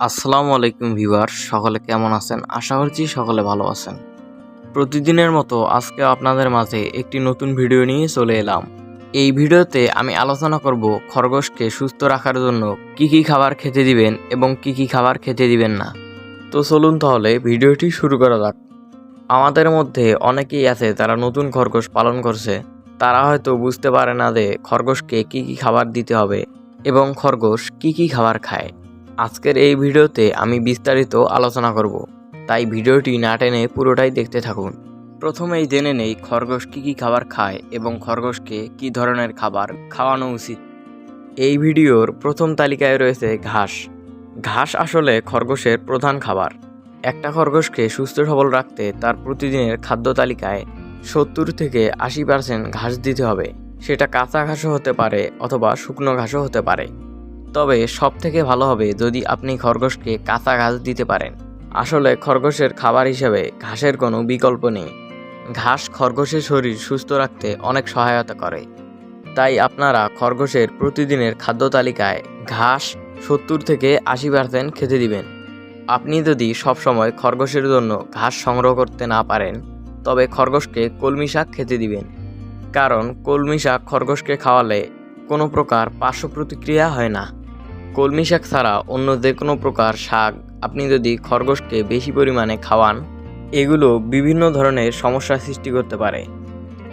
আসসালামু আলাইকুম ভিউয়ার্স, সকলে কেমন আছেন? আশা করছি সকলে ভালো আছেন। প্রতিদিনের মতো আজকে আপনাদের মাঝে একটি নতুন ভিডিও নিয়ে চলে এলাম। এই ভিডিওতে আমি আলোচনা করব খরগোশকে সুস্থ রাখার জন্য কি কি খাবার খেতে দিবেন এবং কি কি খাবার খেতে দিবেন না। তো চলুন তাহলে ভিডিওটি শুরু করা যাক। আমাদের মধ্যে অনেকেই আছে যারা নতুন খরগোশ পালন করছে, তারা হয়তো বুঝতে পারে না যে খরগোশকে কি কি খাবার দিতে হবে এবং খরগোশ কি কি খাবার খায়। আজকের এই ভিডিওতে আমি বিস্তারিত আলোচনা করব, তাই ভিডিওটি না টেনে পুরোটাই দেখতে থাকুন। প্রথমেই জেনে নেই খরগোশ কি কি খাবার খায় এবং খরগোশকে কি ধরনের খাবার খাওয়ানো উচিত। এই ভিডিওর প্রথম তালিকায় রয়েছে ঘাস। ঘাস আসলে খরগোশের প্রধান খাবার। একটা খরগোশকে সুস্থ সবল রাখতে তার প্রতিদিনের খাদ্য তালিকায় 70 থেকে 80% ঘাস দিতে হবে। সেটা কাঁচা ঘাসও হতে পারে অথবা শুকনো ঘাসও হতে পারে। তবে সব থেকে ভালো হবে যদি আপনি খরগোশকে কাঁচা ঘাস দিতে পারেন। আসলে খরগোশের খাবার হিসেবে ঘাসের কোনো বিকল্প নেই। ঘাস খরগোশের শরীর সুস্থ রাখতে অনেক সহায়তা করে। তাই আপনারা খরগোশের প্রতিদিনের খাদ্য তালিকায় ঘাস 70 থেকে 80% খেতে দিবেন। আপনি যদি সবসময় খরগোশের জন্য ঘাস সংগ্রহ করতে না পারেন, তবে খরগোশকে কলমি শাক খেতে দিবেন। কারণ কলমি শাক খরগোশকে খাওয়ালে কোনো প্রকার পার্শ্ব প্রতিক্রিয়া হয় না। কলমি শাক ছাড়া অন্য যে কোনো প্রকার শাক আপনি যদি খরগোশকে বেশি পরিমাণে খাওয়ান, এগুলো বিভিন্ন ধরনের সমস্যার সৃষ্টি করতে পারে।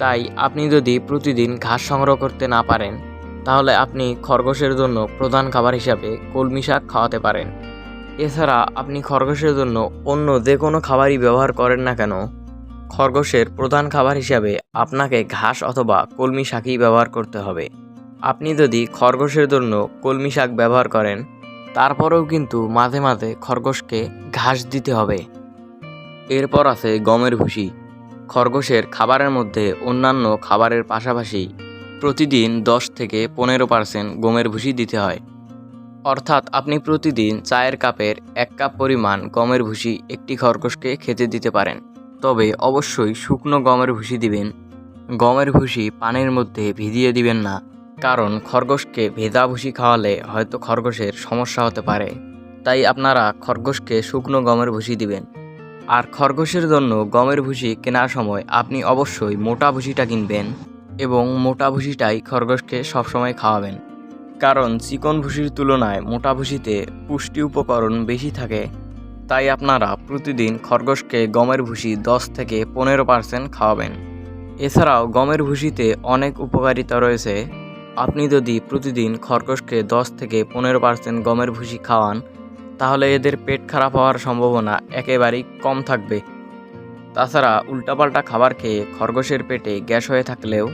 তাই আপনি যদি প্রতিদিন ঘাস সংগ্রহ করতে না পারেন, তাহলে আপনি খরগোশের জন্য প্রধান খাবার হিসাবে কলমি শাক খাওয়াতে পারেন। এছাড়া আপনি খরগোশের জন্য অন্য যে কোনো খাবারই ব্যবহার করেন না কেন, খরগোশের প্রধান খাবার হিসাবে আপনাকে ঘাস অথবা কলমি শাকই ব্যবহার করতে হবে। আপনি যদি খরগোশের জন্য কলমি শাক ব্যবহার করেন, তারপরেও কিন্তু মাঝে মাঝে খরগোশকে ঘাস দিতে হবে। এরপর আছে গমের ভুসি। খরগোশের খাবারের মধ্যে অন্যান্য খাবারের পাশাপাশি প্রতিদিন 10 থেকে 15% গমের ভুসি দিতে হয়। অর্থাৎ আপনি প্রতিদিন চায়ের কাপের 1 কাপ পরিমাণ গমের ভুসি একটি খরগোশকে খেতে দিতে পারেন। তবে অবশ্যই শুকনো গমের ভুসি দিবেন। গমের ভুসি পানির মধ্যে ভিজিয়ে দিবেন না, কারণ খরগোশকে ভেজা ভুসি খাওয়ালে হয়তো খরগোশের সমস্যা হতে পারে। তাই আপনারা খরগোশকে শুকনো গমের ভুসি দিবেন। আর খরগোশের জন্য গমের ভুসি কেনার সময় আপনি অবশ্যই মোটা ভুসিটা কিনবেন এবং মোটা ভুসিটাই খরগোশকে সবসময় খাওয়াবেন। কারণ চিকন ভুসির তুলনায় মোটা ভুসিতে পুষ্টি উপকরণ বেশি থাকে। তাই আপনারা প্রতিদিন খরগোশকে গমের ভুসি 10 থেকে 15% খাওয়াবেন। এছাড়াও গমের ভুসিতে অনেক উপকারিতা রয়েছে। আপনি যদি প্রতিদিন খরগোশকে 10 থেকে 15% গমের ভুসি খাওয়ান, তাহলে এদের পেট খারাপ হওয়ার সম্ভাবনা একেবারেই কম থাকবে। তাছাড়া উল্টাপাল্টা খাবার খেয়ে খরগোশের পেটে গ্যাস হয়ে থাকলেও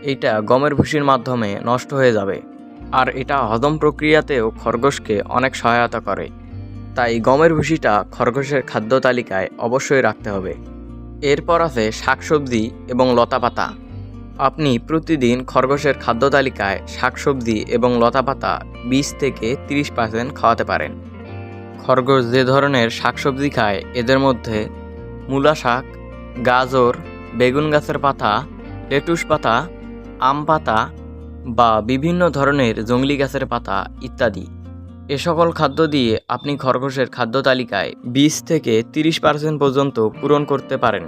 এইটা গমের ভুসির মাধ্যমে নষ্ট হয়ে যাবে। আর এটা হজম প্রক্রিয়াতেও খরগোশকে অনেক সহায়তা করে। তাই গমের ভুসিটা খরগোশের খাদ্য তালিকায় অবশ্যই রাখতে হবে। এরপর আছে শাকসবজি এবং লতাপাতা। আপনি প্রতিদিন খরগোশের খাদ্য তালিকায় শাকসবজি এবং লতাপাতা 20 থেকে 30% খাওয়াতে পারেন। খরগোশ যে ধরনের শাকসবজি খায় এদের মধ্যে মূলা শাক, গাজর, বেগুন গাছের পাতা, লেটুস পাতা, আম পাতা বা বিভিন্ন ধরনের জংলি গাছের পাতা ইত্যাদি। এ সকল খাদ্য দিয়ে আপনি খরগোশের খাদ্য তালিকায় 20 থেকে 30% পর্যন্ত পূরণ করতে পারেন।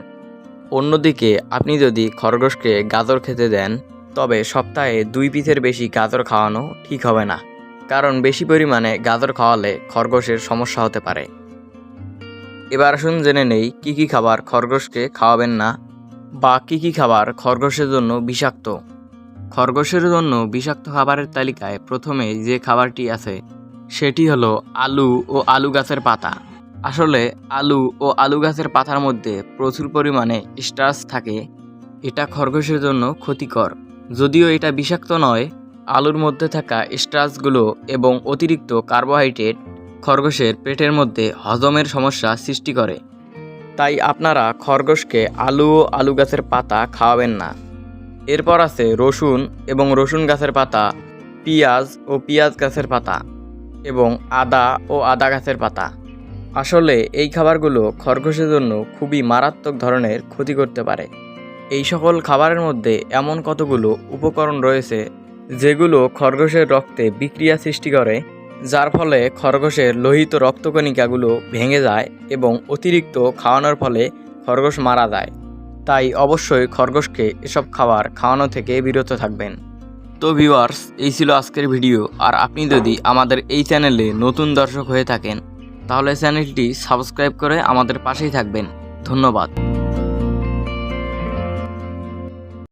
অন্যদিকে আপনি যদি খরগোশকে গাজর খেতে দেন, তবে সপ্তাহে 2 পিসের বেশি গাজর খাওয়ানো ঠিক হবে না। কারণ বেশি পরিমাণে গাজর খাওয়ালে খরগোশের সমস্যা হতে পারে। এবার আসুন জেনে নেই কী কী খাবার খরগোশকে খাওয়াবেন না বা কী কী খাবার খরগোশের জন্য বিষাক্ত। খরগোশের জন্য বিষাক্ত খাবারের তালিকায় প্রথমে যে খাবারটি আছে সেটি হলো আলু ও আলু গাছের পাতা। আসলে আলু ও আলু গাছের পাতার মধ্যে প্রচুর পরিমাণে স্টার্চ থাকে। এটা খরগোশের জন্য ক্ষতিকর। যদিও এটা বিষাক্ত নয়, আলুর মধ্যে থাকা স্টার্চগুলো এবং অতিরিক্ত কার্বোহাইড্রেট খরগোশের পেটের মধ্যে হজমের সমস্যা সৃষ্টি করে। তাই আপনারা খরগোশকে আলু ও আলু গাছের পাতা খাওয়াবেন না। এরপর আছে রসুন এবং রসুন গাছের পাতা, পেঁয়াজ ও পেঁয়াজ গাছের পাতা এবং আদা ও আদা গাছের পাতা। আসলে এই খাবারগুলো খরগোশের জন্য খুবই মারাত্মক ধরনের ক্ষতি করতে পারে। এই সকল খাবারের মধ্যে এমন কতগুলো উপকরণ রয়েছে যেগুলো খরগোশের রক্তে বিক্রিয়া সৃষ্টি করে যার ফলে খরগোশের লোহিত রক্তকণিকাগুলো ভেঙে যায় এবং অতিরিক্ত খাওয়ানোর ফলে খরগোশ মারা যায়। তাই অবশ্যই খরগোশকে এসব খাবার খাওয়ানো থেকে বিরত থাকবেন। তো ভিউয়ার্স, এই ছিল আজকের ভিডিও। আর আপনি যদি আমাদের এই চ্যানেলে নতুন দর্শক হয়ে থাকেন তাহলে চ্যানেলটি সাবস্ক্রাইব করে আমাদের পাশেই থাকবেন। ধন্যবাদ।